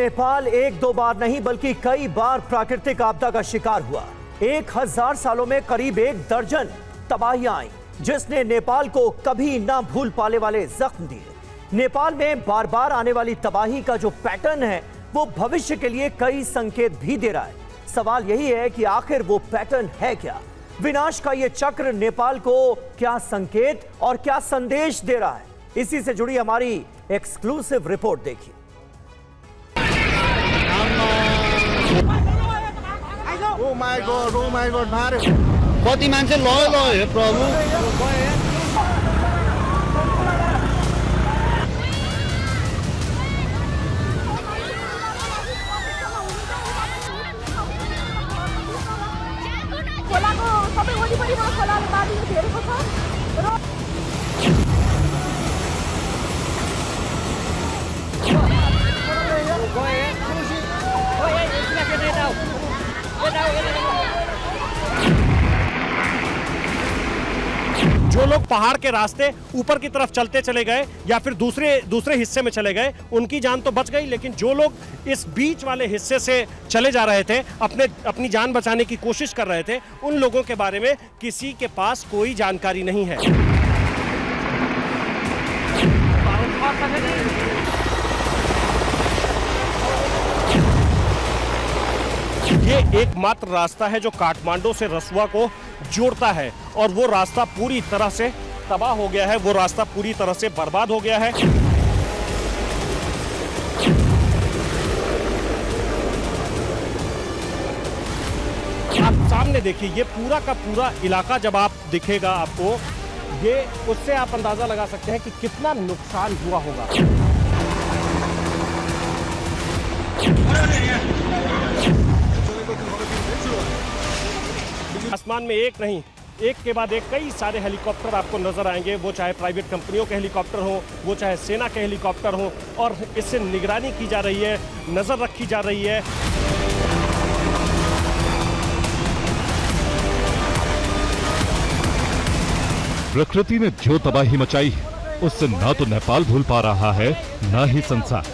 नेपाल एक दो बार नहीं बल्कि कई बार प्राकृतिक आपदा का शिकार हुआ। 1000 सालों में करीब 1 दर्जन तबाहियां आई, जिसने नेपाल को कभी ना भूल पाने वाले जख्म दिए। नेपाल में बार बार आने वाली तबाही का जो पैटर्न है वो भविष्य के लिए कई संकेत भी दे रहा है। सवाल यही है कि आखिर वो पैटर्न है क्या? विनाश का ये चक्र नेपाल को क्या संकेत और क्या संदेश दे रहा है? इसी से जुड़ी हमारी एक्सक्लूसिव रिपोर्ट देखिए। Oh my God, भारे कति मान्छे लयो हे प्रभु। खोलाको सबै वरिपरिबाट खोलाले बाढीले घेरेको छ र जो लोग पहाड़ के रास्ते ऊपर की तरफ चलते चले गए या फिर दूसरे हिस्से में चले गए, उनकी जान तो बच गई, लेकिन जो लोग इस बीच वाले हिस्से से चले जा रहे थे, अपनी जान बचाने की कोशिश कर रहे थे, उन लोगों के बारे में किसी के पास कोई जानकारी नहीं है। ये एकमात्र रास्ता है जो काठमांडू से रसुआ को जोड़ता है और वो रास्ता पूरी तरह से तबाह हो गया है, वो रास्ता पूरी तरह से बर्बाद हो गया है। आप सामने देखिए, ये पूरा का पूरा इलाका जब आप दिखेगा आपको, ये उससे आप अंदाजा लगा सकते हैं कि कितना नुकसान हुआ होगा। आसमान में एक नहीं, एक के बाद एक कई सारे हेलीकॉप्टर आपको नजर आएंगे, वो चाहे प्राइवेट कंपनियों के हेलीकॉप्टर हो, वो चाहे सेना के हेलीकॉप्टर हो, और इससे निगरानी की जा रही है, नजर रखी जा रही है। प्रकृति ने जो तबाही मचाई है उससे ना तो नेपाल भूल पा रहा है, ना ही संसार।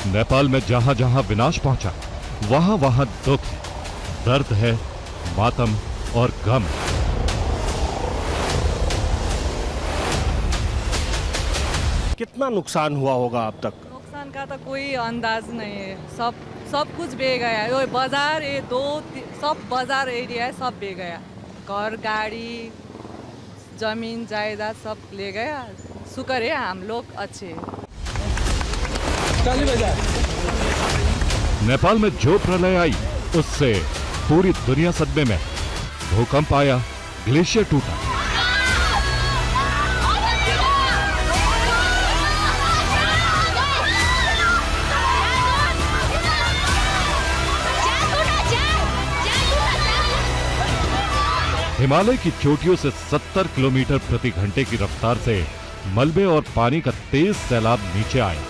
नेपाल में जहां जहां विनाश पहुंचा, वहां वहां दुख, दर्द है, मातम और गम। कितना नुकसान हुआ होगा अब तक? नुकसान का तो कोई अंदाज नहीं है। सब कुछ बह गया। ये बाजार, ये सब बाजार एरिया है, सब बह गया। घर, गाड़ी, जमीन, जायदाद सब ले गया। शुक्र है हम लोग अच्छे। नेपाल में जो प्रलय आई उससे पूरी दुनिया सदमे में। भूकंप आया, ग्लेशियर टूटा, हिमालय की चोटियों से 70 किलोमीटर प्रति घंटे की रफ्तार से मलबे और पानी का तेज सैलाब नीचे आया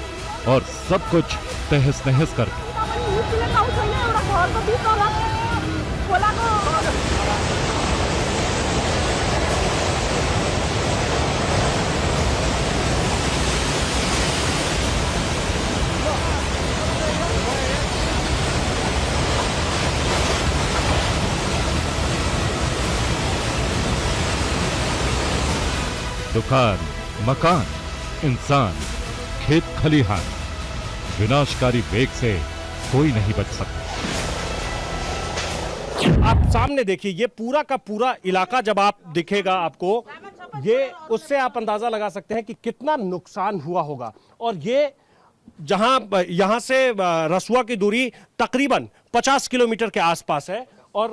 और सब कुछ तहस नहस कर दिया। दुकान, मकान, इंसान, खेत खलिहान, विनाशकारी वेग से कोई नहीं बच सकता। आप सामने देखिए, ये पूरा का पूरा इलाका जब आप दिखेगा आपको, ये उससे आप अंदाजा लगा सकते हैं कि कितना नुकसान हुआ होगा। और ये यहां से रसुआ की दूरी तकरीबन 50 किलोमीटर के आसपास है और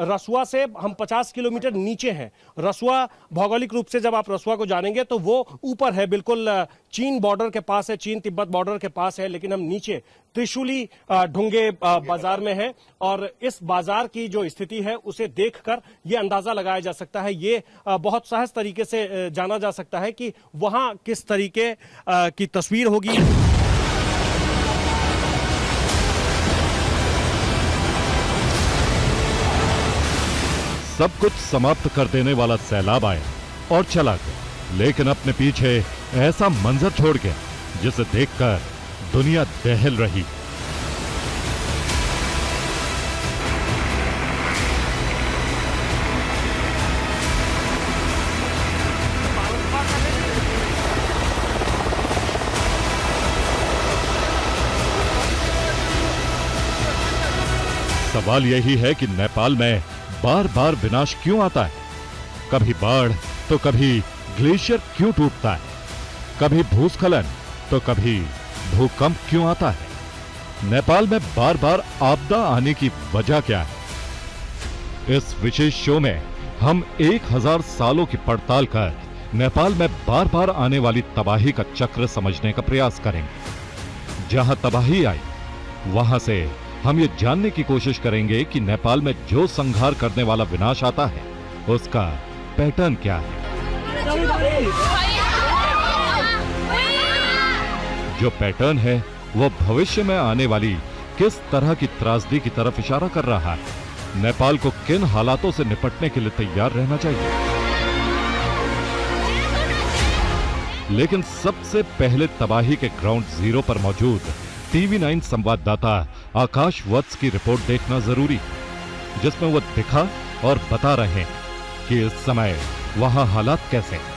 रसुआ से हम 50 किलोमीटर नीचे हैं। रसुआ भौगोलिक रूप से जब आप रसुआ को जानेंगे तो वो ऊपर है, बिल्कुल चीन बॉर्डर के पास है, चीन तिब्बत बॉर्डर के पास है, लेकिन हम नीचे त्रिशूली ढुंगे बाजार में है। और इस बाजार की जो स्थिति है उसे देखकर ये अंदाजा लगाया जा सकता है, ये बहुत सहज तरीके से जाना जा सकता है कि वहां किस तरीके की तस्वीर होगी। सब कुछ समाप्त कर देने वाला सैलाब आया और चला गया, लेकिन अपने पीछे ऐसा मंजर छोड़ गया जिसे देखकर दुनिया दहल रही। सवाल यही है कि नेपाल में बार बार विनाश क्यों आता है? कभी बाढ़ तो कभी ग्लेशियर क्यों टूटता है, कभी भूस्खलन तो कभी भूकंप क्यों आता है? नेपाल में बार बार आपदा आने की वजह क्या है? इस विशेष शो में हम 1000 सालों की पड़ताल कर नेपाल में बार बार आने वाली तबाही का चक्र समझने का प्रयास करेंगे। जहां तबाही आई वहां से हम ये जानने की कोशिश करेंगे कि नेपाल में जो संहार करने वाला विनाश आता है उसका पैटर्न क्या है। जो पैटर्न है वो भविष्य में आने वाली किस तरह की त्रासदी की तरफ इशारा कर रहा है। नेपाल को किन हालातों से निपटने के लिए तैयार रहना चाहिए। लेकिन सबसे पहले तबाही के ग्राउंड जीरो पर मौजूद TV9 संवाददाता आकाश वत्स की रिपोर्ट देखना जरूरी है, जिसमें वो दिखा और बता रहे हैं कि इस समय वहां हालात कैसे हैं।